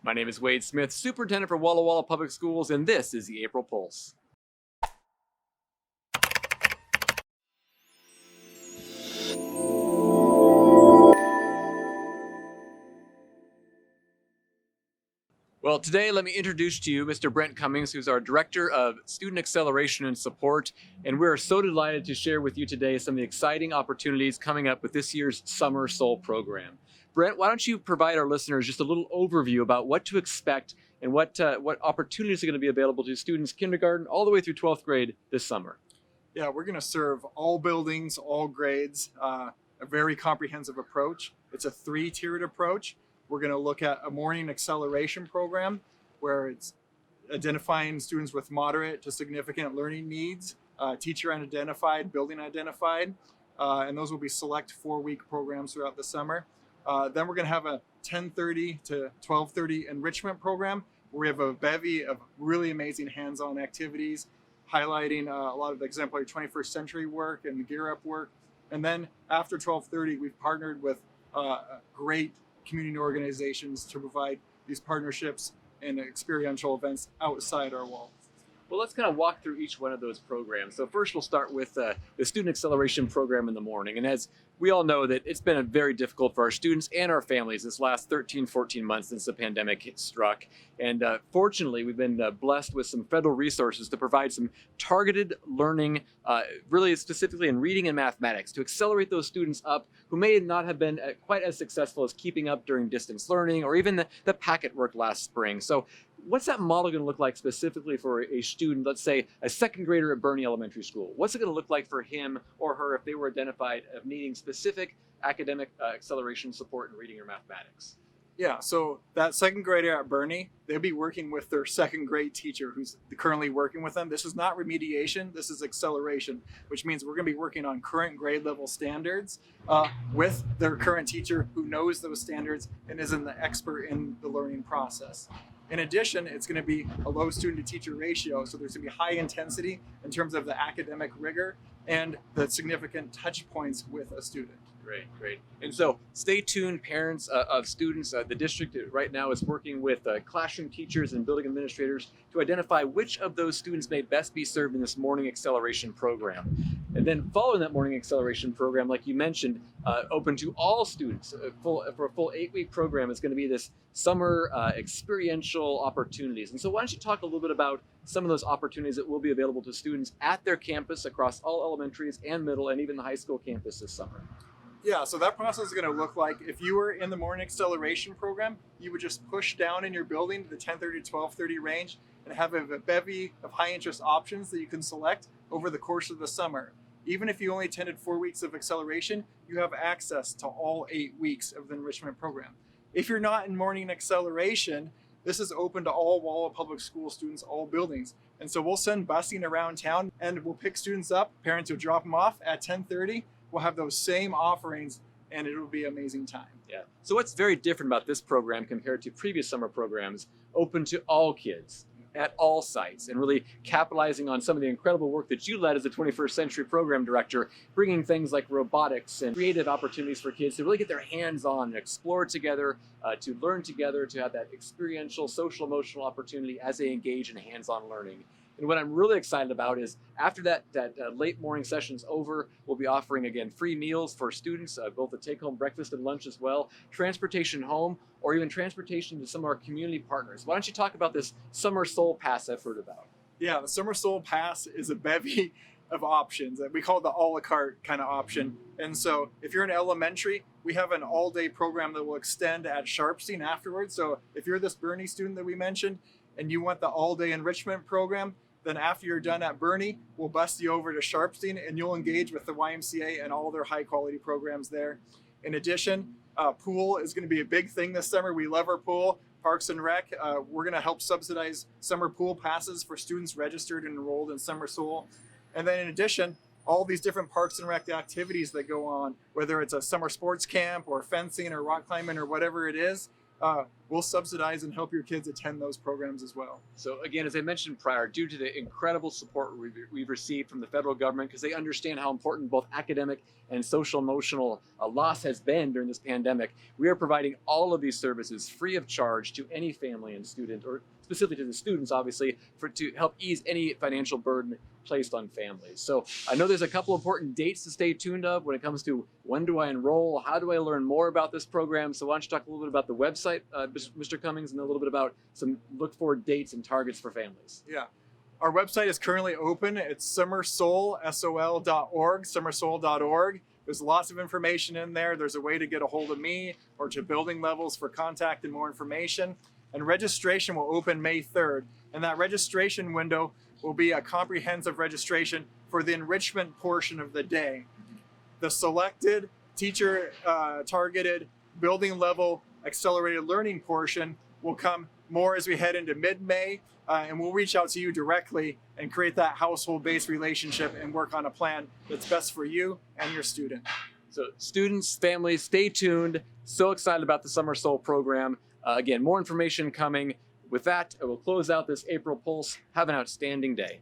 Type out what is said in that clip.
My name is Wade Smith, Superintendent for Walla Walla Public Schools, and this is the Apirl Pulse. Well, today let me introduce to you Mr. Brent Cummings, who's our Director of Student Acceleration and Support, and we're so delighted to share with you today some of the exciting opportunities coming up with this year's Summer Soul program. Brent, why don't you provide our listeners just a little overview about what to expect and what opportunities are going to be available to students kindergarten all the way through 12th grade this summer? Yeah, we're going to serve all buildings, all grades, a very comprehensive approach. It's a three-tiered approach. We're going to look at a morning acceleration program where it's identifying students with moderate to significant learning needs, teacher unidentified, building identified, and those will be select 4-week programs throughout the summer. Then we're going to have a 10:30 to 12:30 enrichment program where we have a bevy of really amazing hands-on activities highlighting a lot of exemplary 21st century work and gear up work. And then after 12:30, we've partnered with great community organizations to provide these partnerships and experiential events outside our walls. Well, let's kind of walk through each one of those programs. So first we'll start with the Student Acceleration Program in the morning. And as we all know that it's been very difficult for our students and our families this last 13, 14 months since the pandemic struck. And fortunately, we've been blessed with some federal resources to provide some targeted learning, really specifically in reading and mathematics, to accelerate those students up who may not have been quite as successful as keeping up during distance learning or even the packet work last spring. So what's that model going to look like specifically for a student, let's say a second grader at Bernie Elementary School? What's it going to look like for him or her if they were identified of needing specific academic acceleration support in reading or mathematics? Yeah, so that second grader at Bernie, they'll be working with their second grade teacher who's currently working with them. This is not remediation, this is acceleration, which means we're going to be working on current grade level standards with their current teacher who knows those standards and is an expert in the learning process. In addition, it's going to be a low student to teacher ratio, so there's going to be high intensity in terms of the academic rigor and the significant touch points with a student. Great. And so stay tuned, parents of students. The district right now is working with classroom teachers and building administrators to identify which of those students may best be served in this morning acceleration program. And then following that morning acceleration program, like you mentioned, open to all students for a full 8-week program is going to be this summer experiential opportunities. And so why don't you talk a little bit about some of those opportunities that will be available to students at their campus across all elementaries and middle and even the high school campus this summer? Yeah, so that process is going to look like if you were in the morning acceleration program, you would just push down in your building to the 10:30 to 12:30 range and have a bevy of high interest options that you can select over the course of the summer. Even if you only attended 4 weeks of acceleration, you have access to all 8 weeks of the enrichment program. If you're not in morning acceleration, this is open to all Walla Public School students, all buildings. And so we'll send busing around town and we'll pick students up, parents will drop them off at 10:30. We'll have those same offerings and it'll be an amazing time. Yeah. So what's very different about this program compared to previous summer programs, open to all kids at all sites and really capitalizing on some of the incredible work that you led as a 21st century program director, bringing things like robotics and creative opportunities for kids to really get their hands on and explore together, to learn together, to have that experiential, social, emotional opportunity as they engage in hands-on learning. And what I'm really excited about is after that late morning session's over, we'll be offering, again, free meals for students, both a take-home breakfast and lunch as well, transportation home, or even transportation to some of our community partners. Why don't you talk about this Summer Soul Pass I've heard about? Yeah, the Summer Soul Pass is a bevy of options. We call it the a la carte kind of option. And so if you're in elementary, we have an all-day program that will extend at Sharpstein afterwards. So if you're this Bernie student that we mentioned and you want the all-day enrichment program, then after you're done at Bernie, we'll bus you over to Sharpstein and you'll engage with the YMCA and all their high quality programs there. In addition, pool is going to be a big thing this summer. We love our pool. Parks and Rec, we're going to help subsidize summer pool passes for students registered and enrolled in Summer Soul. And then in addition, all these different Parks and Rec activities that go on, whether it's a summer sports camp or fencing or rock climbing or whatever it is, we'll subsidize and help your kids attend those programs as well. So again, as I mentioned prior, due to the incredible support we've received from the federal government, because they understand how important both academic and social emotional loss has been during this pandemic, we are providing all of these services free of charge to any family and student, or specifically to the students, obviously, to help ease any financial burden placed on families. So I know there's a couple important dates to stay tuned of when it comes to when do I enroll, how do I learn more about this program. So why don't you talk a little bit about the website, Mr. Cummings, and a little bit about some look forward dates and targets for families. Yeah. Our website is currently open. It's summersoul.org, summersoul.org. There's lots of information in there. There's a way to get a hold of me or to building levels for contact and more information. And registration will open May 3rd. And that registration window will be a comprehensive registration for the enrichment portion of the day. The selected teacher targeted building level accelerated learning portion will come more as we head into mid-May, and we'll reach out to you directly and create that household-based relationship and work on a plan that's best for you and your student. So students, families, stay tuned. So excited about the Summer Soul program. Again, more information coming. With that, I will close out this Apirl Pulse. Have an outstanding day.